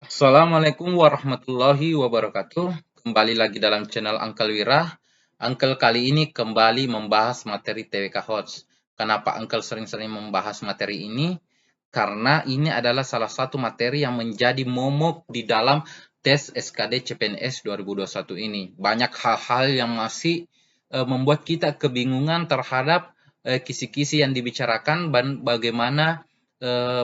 Assalamualaikum warahmatullahi wabarakatuh. Kembali lagi dalam channel Uncle Wira. Uncle kali ini kembali membahas materi TWK HOTS. Kenapa Uncle sering-sering membahas materi ini? Karena ini adalah salah satu materi yang menjadi momok di dalam tes SKD CPNS 2021 ini. Banyak hal-hal yang masih membuat kita kebingungan terhadap kisi-kisi yang dibicarakan dan bagaimana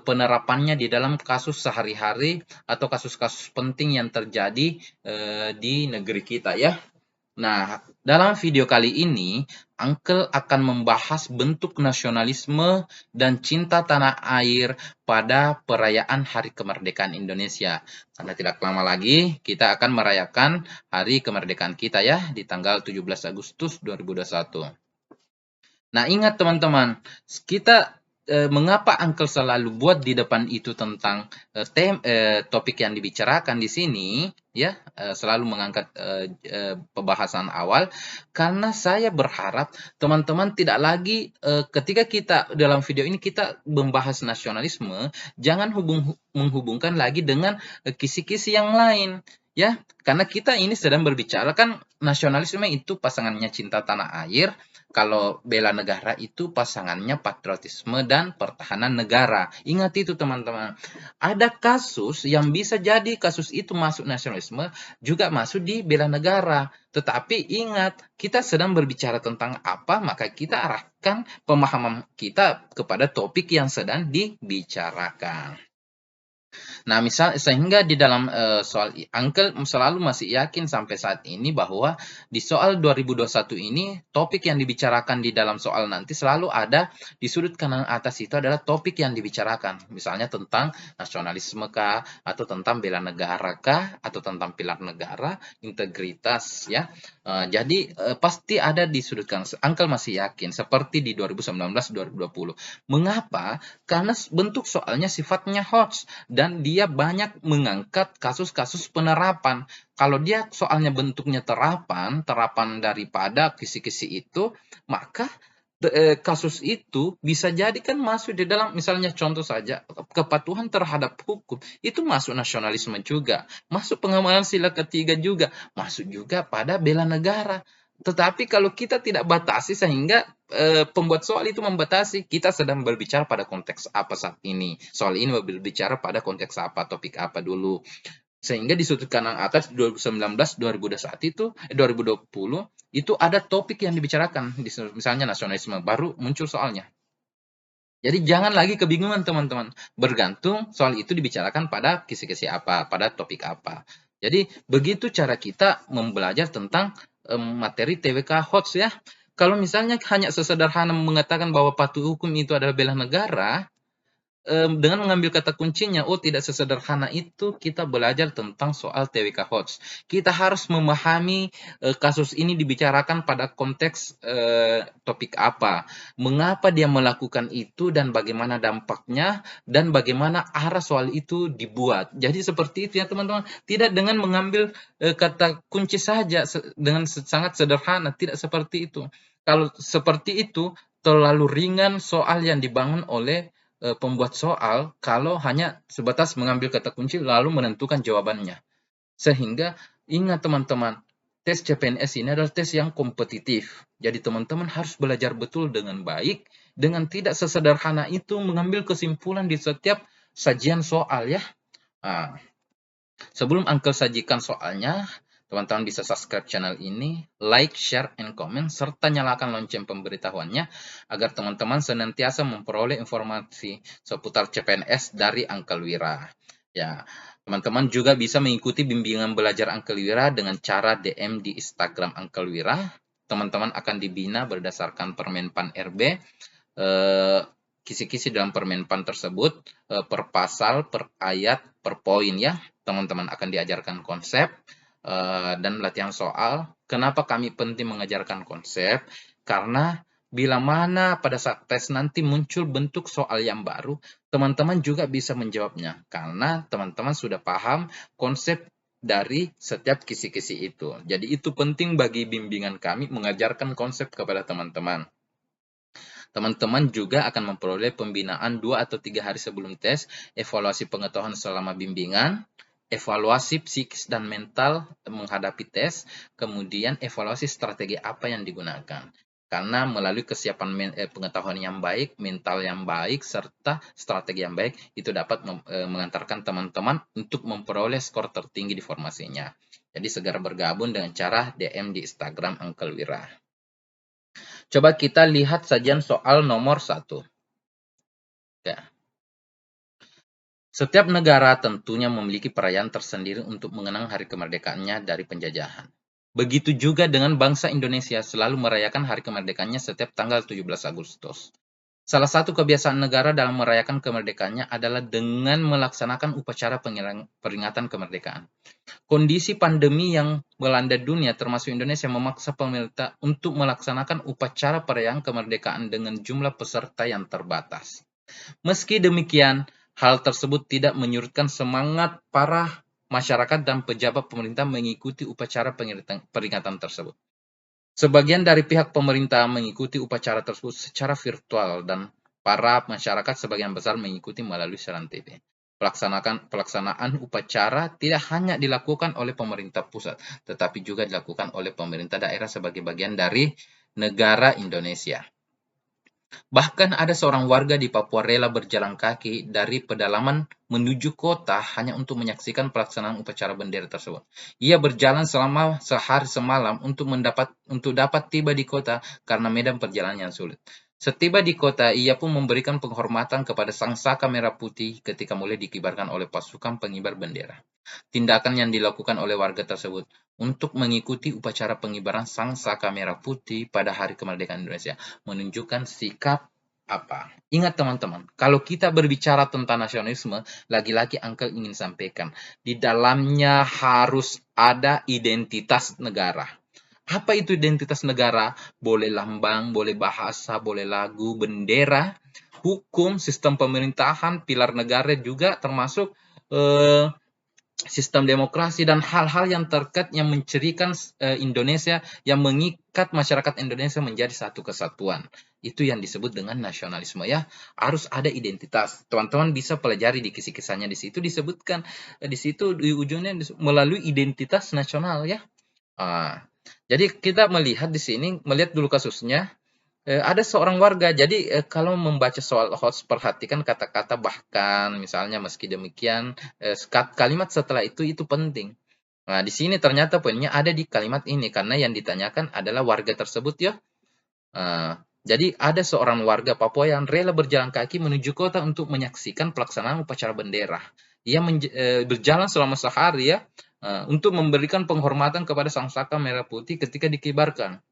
penerapannya di dalam kasus sehari-hari atau kasus-kasus penting yang terjadi di negeri kita ya. Nah, dalam video kali ini, Uncle akan membahas bentuk nasionalisme dan cinta tanah air pada perayaan Hari Kemerdekaan Indonesia. Karena tidak lama lagi, kita akan merayakan Hari Kemerdekaan kita ya, di tanggal 17 Agustus 2021. Nah, ingat teman-teman, kita mengapa Uncle selalu buat di depan itu tentang topik yang dibicarakan di sini, ya, selalu mengangkat pembahasan awal, karena saya berharap teman-teman tidak lagi ketika kita dalam video ini kita membahas nasionalisme, jangan menghubungkan lagi dengan kisi-kisi yang lain. Ya, karena kita ini sedang berbicara kan nasionalisme itu pasangannya cinta tanah air, kalau bela negara itu pasangannya patriotisme dan pertahanan negara. Ingat itu teman-teman. Ada kasus yang bisa jadi kasus itu masuk nasionalisme, juga masuk di bela negara. Tetapi ingat, kita sedang berbicara tentang apa, maka kita arahkan pemahaman kita kepada topik yang sedang dibicarakan. Nah, sehingga di dalam soal Uncle selalu masih yakin sampai saat ini bahwa di soal 2021 ini topik yang dibicarakan di dalam soal nanti selalu ada di sudut kanan atas itu adalah topik yang dibicarakan. Misalnya tentang nasionalisme kah, atau tentang bela negara kah, atau tentang pilar negara, integritas ya. Jadi pasti ada di sudut kanan. Uncle masih yakin seperti di 2019-2020. Mengapa? Karena bentuk soalnya sifatnya hoax dan dia banyak mengangkat kasus-kasus penerapan. Kalau dia soalnya bentuknya terapan daripada kisi-kisi itu, maka kasus itu bisa jadi kan masuk di dalam, misalnya contoh saja, kepatuhan terhadap hukum, itu masuk nasionalisme juga, masuk pengamalan sila ketiga juga, masuk juga pada bela negara. Tetapi kalau kita tidak batasi sehingga pembuat soal itu membatasi, kita sedang berbicara pada konteks apa saat ini. Soal ini berbicara pada konteks apa, topik apa dulu. Sehingga di sudut kanan atas 2019, 2021 itu, 2020 itu ada topik yang dibicarakan, misalnya nasionalisme, baru muncul soalnya. Jadi jangan lagi kebingungan teman-teman, bergantung soal itu dibicarakan pada kisi-kisi apa, pada topik apa. Jadi begitu cara kita membelajar tentang materi TWK HOTS ya. Kalau misalnya hanya sesederhana mengatakan bahwa patuh hukum itu adalah bela negara, dengan mengambil kata kuncinya, oh tidak sesederhana itu kita belajar tentang soal TWK HOTS. Kita harus memahami kasus ini dibicarakan pada konteks topik apa, mengapa dia melakukan itu dan bagaimana dampaknya dan bagaimana arah soal itu dibuat. Jadi seperti itu ya teman-teman, tidak dengan mengambil kata kunci saja dengan sangat sederhana, tidak seperti itu. Kalau seperti itu terlalu ringan soal yang dibangun oleh pembuat soal kalau hanya sebatas mengambil kata kunci lalu menentukan jawabannya. Sehingga ingat teman-teman, tes CPNS ini adalah tes yang kompetitif. Jadi teman-teman harus belajar betul dengan baik, dengan tidak sesederhana itu mengambil kesimpulan di setiap sajian soal ya. Nah, sebelum Uncle sajikan soalnya, teman-teman bisa subscribe channel ini, like, share, and comment, serta nyalakan lonceng pemberitahuannya agar teman-teman senantiasa memperoleh informasi seputar CPNS dari Uncle Wira. Ya, teman-teman juga bisa mengikuti bimbingan belajar Uncle Wira dengan cara DM di Instagram Uncle Wira. Teman-teman akan dibina berdasarkan Permenpan RB. Kisi-kisi dalam Permenpan tersebut per pasal, per ayat, per poin ya. Teman-teman akan diajarkan konsep dan latihan soal. Kenapa kami penting mengajarkan konsep? Karena bila mana pada saat tes nanti muncul bentuk soal yang baru, teman-teman juga bisa menjawabnya. Karena teman-teman sudah paham konsep dari setiap kisi-kisi itu. Jadi itu penting bagi bimbingan kami mengajarkan konsep kepada teman-teman. Teman-teman juga akan memperoleh pembinaan 2 atau 3 hari sebelum tes, evaluasi pengetahuan selama bimbingan, evaluasi psikis dan mental menghadapi tes, kemudian evaluasi strategi apa yang digunakan. Karena melalui kesiapan pengetahuan yang baik, mental yang baik, serta strategi yang baik, itu dapat mengantarkan teman-teman untuk memperoleh skor tertinggi di formasinya. Jadi segera bergabung dengan cara DM di Instagram Uncle Wira. Coba kita lihat sajian soal nomor 1. Ya. Setiap negara tentunya memiliki perayaan tersendiri untuk mengenang hari kemerdekaannya dari penjajahan. Begitu juga dengan bangsa Indonesia selalu merayakan hari kemerdekaannya setiap tanggal 17 Agustus. Salah satu kebiasaan negara dalam merayakan kemerdekaannya adalah dengan melaksanakan upacara peringatan kemerdekaan. Kondisi pandemi yang melanda dunia termasuk Indonesia memaksa pemerintah untuk melaksanakan upacara perayaan kemerdekaan dengan jumlah peserta yang terbatas. Meski demikian, hal tersebut tidak menyurutkan semangat para masyarakat dan pejabat pemerintah mengikuti upacara peringatan tersebut. Sebagian dari pihak pemerintah mengikuti upacara tersebut secara virtual dan para masyarakat sebagian besar mengikuti melalui siaran TV. Pelaksanaan upacara tidak hanya dilakukan oleh pemerintah pusat, tetapi juga dilakukan oleh pemerintah daerah sebagai bagian dari negara Indonesia. Bahkan ada seorang warga di Papua rela berjalan kaki dari pedalaman menuju kota hanya untuk menyaksikan pelaksanaan upacara bendera tersebut. Ia berjalan selama sehari semalam untuk dapat tiba di kota karena medan perjalanan yang sulit. Setiba di kota, ia pun memberikan penghormatan kepada sang saka merah putih ketika mulai dikibarkan oleh pasukan pengibar bendera. Tindakan yang dilakukan oleh warga tersebut untuk mengikuti upacara pengibaran sang saka merah putih pada Hari Kemerdekaan Indonesia menunjukkan sikap apa? Ingat teman-teman, kalau kita berbicara tentang nasionalisme, lagi-lagi Uncle ingin sampaikan, di dalamnya harus ada identitas negara. Apa itu identitas negara? Boleh lambang, boleh bahasa, boleh lagu, bendera, hukum, sistem pemerintahan, pilar negara juga termasuk sistem demokrasi dan hal-hal yang terkait yang mencirikan Indonesia, yang mengikat masyarakat Indonesia menjadi satu kesatuan. Itu yang disebut dengan nasionalisme ya. Harus ada identitas. Teman-teman bisa pelajari di kisah-kisahnya di situ disebutkan di situ di ujungnya melalui identitas nasional ya. Jadi kita melihat di sini, melihat dulu kasusnya, ada seorang warga. Jadi kalau membaca soal hoax, perhatikan kata-kata bahkan, misalnya meski demikian, kalimat setelah itu penting. Nah, di sini ternyata poinnya ada di kalimat ini, karena yang ditanyakan adalah warga tersebut ya. Jadi ada seorang warga Papua yang rela berjalan kaki menuju kota untuk menyaksikan pelaksanaan upacara bendera. Ia berjalan selama sehari ya, untuk memberikan penghormatan kepada sang saka merah putih ketika dikibarkan.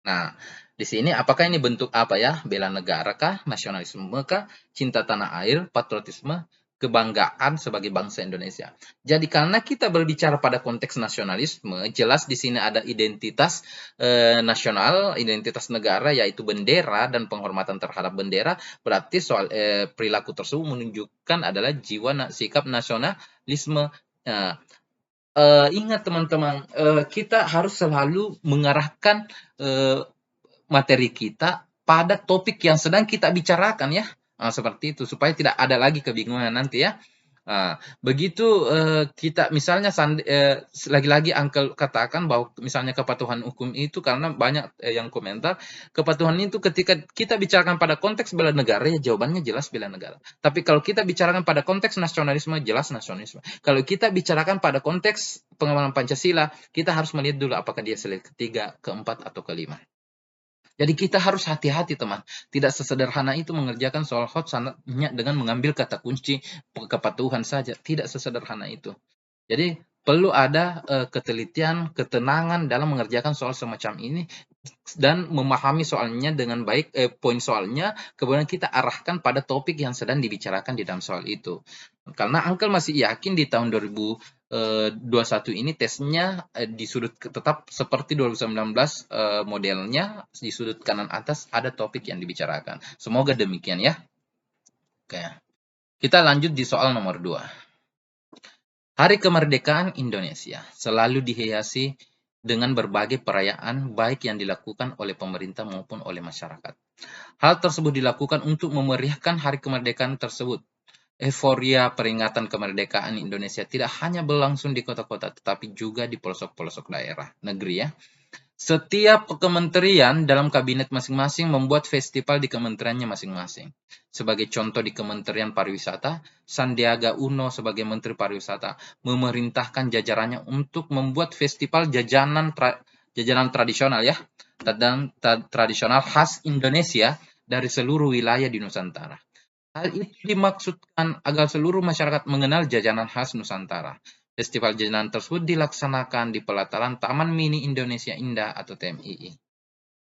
Nah, di sini apakah ini bentuk apa ya? Bela negara kah? Nasionalisme kah? Cinta tanah air? Patriotisme? Kebanggaan sebagai bangsa Indonesia. Jadi karena kita berbicara pada konteks nasionalisme, jelas di sini ada identitas nasional, identitas negara yaitu bendera dan penghormatan terhadap bendera. Berarti soal perilaku tersebut menunjukkan adalah jiwa sikap nasionalisme. Ingat teman-teman, kita harus selalu mengarahkan materi kita pada topik yang sedang kita bicarakan ya. Seperti itu supaya tidak ada lagi kebingungan nanti ya. Begitu kita misalnya lagi-lagi Uncle katakan bahwa misalnya kepatuhan hukum itu, karena banyak yang komentar kepatuhan itu ketika kita bicarakan pada konteks bela negara ya jawabannya jelas bela negara. Tapi kalau kita bicarakan pada konteks nasionalisme jelas nasionalisme. Kalau kita bicarakan pada konteks pengamalan Pancasila, kita harus melihat dulu apakah dia slide ketiga, keempat atau kelima. Jadi kita harus hati-hati teman, tidak sesederhana itu mengerjakan soal hoax hanya dengan mengambil kata kunci kepatuhan saja, tidak sesederhana itu. Jadi perlu ada ketelitian, ketenangan dalam mengerjakan soal semacam ini dan memahami soalnya dengan baik, poin soalnya, kemudian kita arahkan pada topik yang sedang dibicarakan di dalam soal itu. Karena Uncle masih yakin di tahun 2021 ini tesnya di sudut tetap seperti 2019 modelnya, di sudut kanan atas ada topik yang dibicarakan. Semoga demikian ya. Oke. Kita lanjut di soal nomor 2. Hari Kemerdekaan Indonesia selalu dihiasi dengan berbagai perayaan baik yang dilakukan oleh pemerintah maupun oleh masyarakat. Hal tersebut dilakukan untuk memeriahkan hari kemerdekaan tersebut. Euforia peringatan kemerdekaan Indonesia tidak hanya berlangsung di kota-kota, tetapi juga di pelosok-pelosok daerah negeri ya. Setiap kementerian dalam kabinet masing-masing membuat festival di kementeriannya masing-masing. Sebagai contoh di Kementerian Pariwisata, Sandiaga Uno sebagai Menteri Pariwisata memerintahkan jajarannya untuk membuat festival jajanan tradisional ya, dan tradisional khas Indonesia dari seluruh wilayah di Nusantara. Hal itu dimaksudkan agar seluruh masyarakat mengenal jajanan khas Nusantara. Festival jajanan tersebut dilaksanakan di pelataran Taman Mini Indonesia Indah atau TMII.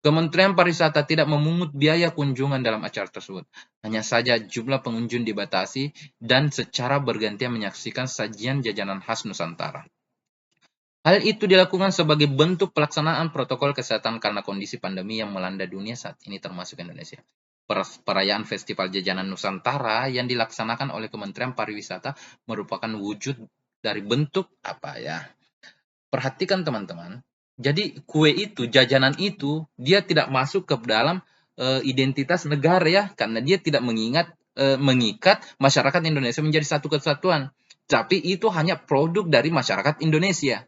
Kementerian Pariwisata tidak memungut biaya kunjungan dalam acara tersebut. Hanya saja jumlah pengunjung dibatasi dan secara bergantian menyaksikan sajian jajanan khas Nusantara. Hal itu dilakukan sebagai bentuk pelaksanaan protokol kesehatan karena kondisi pandemi yang melanda dunia saat ini termasuk Indonesia. Perayaan Festival Jajanan Nusantara yang dilaksanakan oleh Kementerian Pariwisata merupakan wujud dari bentuk apa ya? Perhatikan teman-teman. Jadi kue itu, jajanan itu, dia tidak masuk ke dalam identitas negara ya, karena dia tidak mengikat masyarakat Indonesia menjadi satu kesatuan. Tapi itu hanya produk dari masyarakat Indonesia.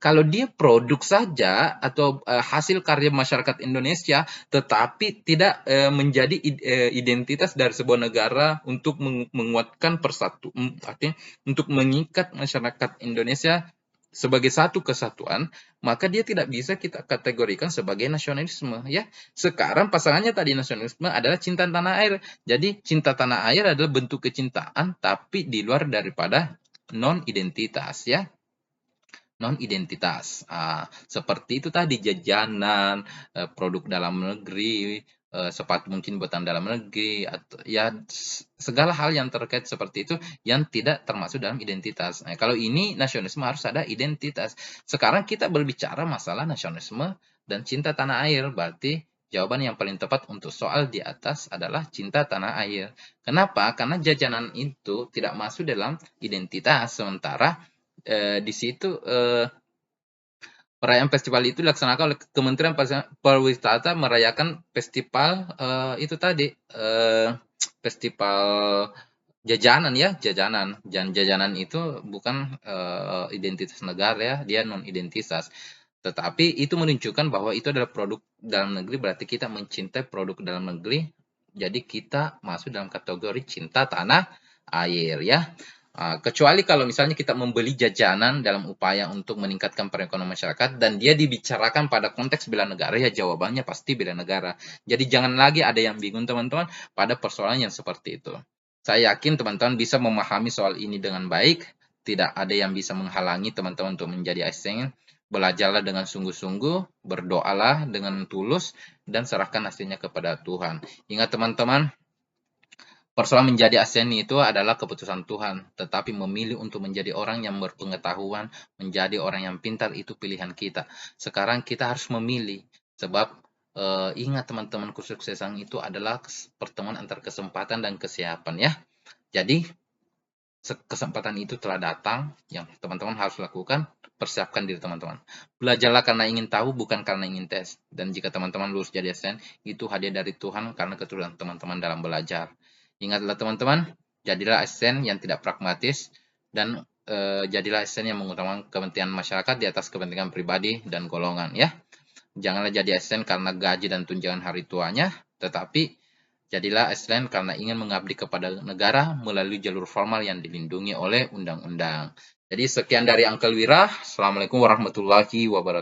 Kalau dia produk saja atau hasil karya masyarakat Indonesia, tetapi tidak menjadi identitas dari sebuah negara untuk menguatkan artinya untuk mengikat masyarakat Indonesia sebagai satu kesatuan, maka dia tidak bisa kita kategorikan sebagai nasionalisme ya. Sekarang pasangannya tadi nasionalisme adalah cinta tanah air. Jadi cinta tanah air adalah bentuk kecintaan tapi di luar daripada non-identitas ya. Non-identitas. Seperti itu tadi jajanan, produk dalam negeri, sepatu mungkin buatan dalam negeri, atau ya segala hal yang terkait seperti itu yang tidak termasuk dalam identitas. Nah, kalau ini nasionalisme harus ada identitas. Sekarang kita berbicara masalah nasionalisme dan cinta tanah air, berarti jawaban yang paling tepat untuk soal di atas adalah cinta tanah air. Kenapa? Karena jajanan itu tidak masuk dalam identitas, sementara di situ perayaan festival itu dilaksanakan oleh Kementerian Pariwisata merayakan festival itu tadi festival jajanan ya, jajanan. Dan jajanan itu bukan identitas negara ya, dia non identitas. Tetapi itu menunjukkan bahwa itu adalah produk dalam negeri, berarti kita mencintai produk dalam negeri. Jadi kita masuk dalam kategori cinta tanah air ya. Kecuali kalau misalnya kita membeli jajanan dalam upaya untuk meningkatkan perekonomian masyarakat dan dia dibicarakan pada konteks bela negara, ya jawabannya pasti bela negara. Jadi jangan lagi ada yang bingung teman-teman pada persoalan yang seperti itu. Saya yakin teman-teman bisa memahami soal ini dengan baik. Tidak ada yang bisa menghalangi teman-teman untuk menjadi ASN. Belajarlah dengan sungguh-sungguh, berdoalah dengan tulus, dan serahkan hasilnya kepada Tuhan. Ingat teman-teman, persoalan menjadi ASN itu adalah keputusan Tuhan, tetapi memilih untuk menjadi orang yang berpengetahuan, menjadi orang yang pintar itu pilihan kita. Sekarang kita harus memilih, sebab ingat teman-teman, kesuksesan itu adalah pertemuan antara kesempatan dan kesiapan ya. Jadi kesempatan itu telah datang, yang teman-teman harus lakukan, persiapkan diri teman-teman. Belajarlah karena ingin tahu, bukan karena ingin tes. Dan jika teman-teman lulus jadi ASN, itu hadiah dari Tuhan karena keturunan teman-teman dalam belajar. Ingatlah teman-teman, jadilah ASN yang tidak pragmatis, dan jadilah ASN yang mengutamakan kepentingan masyarakat di atas kepentingan pribadi dan golongan ya. Janganlah jadi ASN karena gaji dan tunjangan hari tuanya, tetapi jadilah ASN karena ingin mengabdi kepada negara melalui jalur formal yang dilindungi oleh undang-undang. Jadi sekian dari Uncle Wira. Assalamualaikum warahmatullahi wabarakatuh.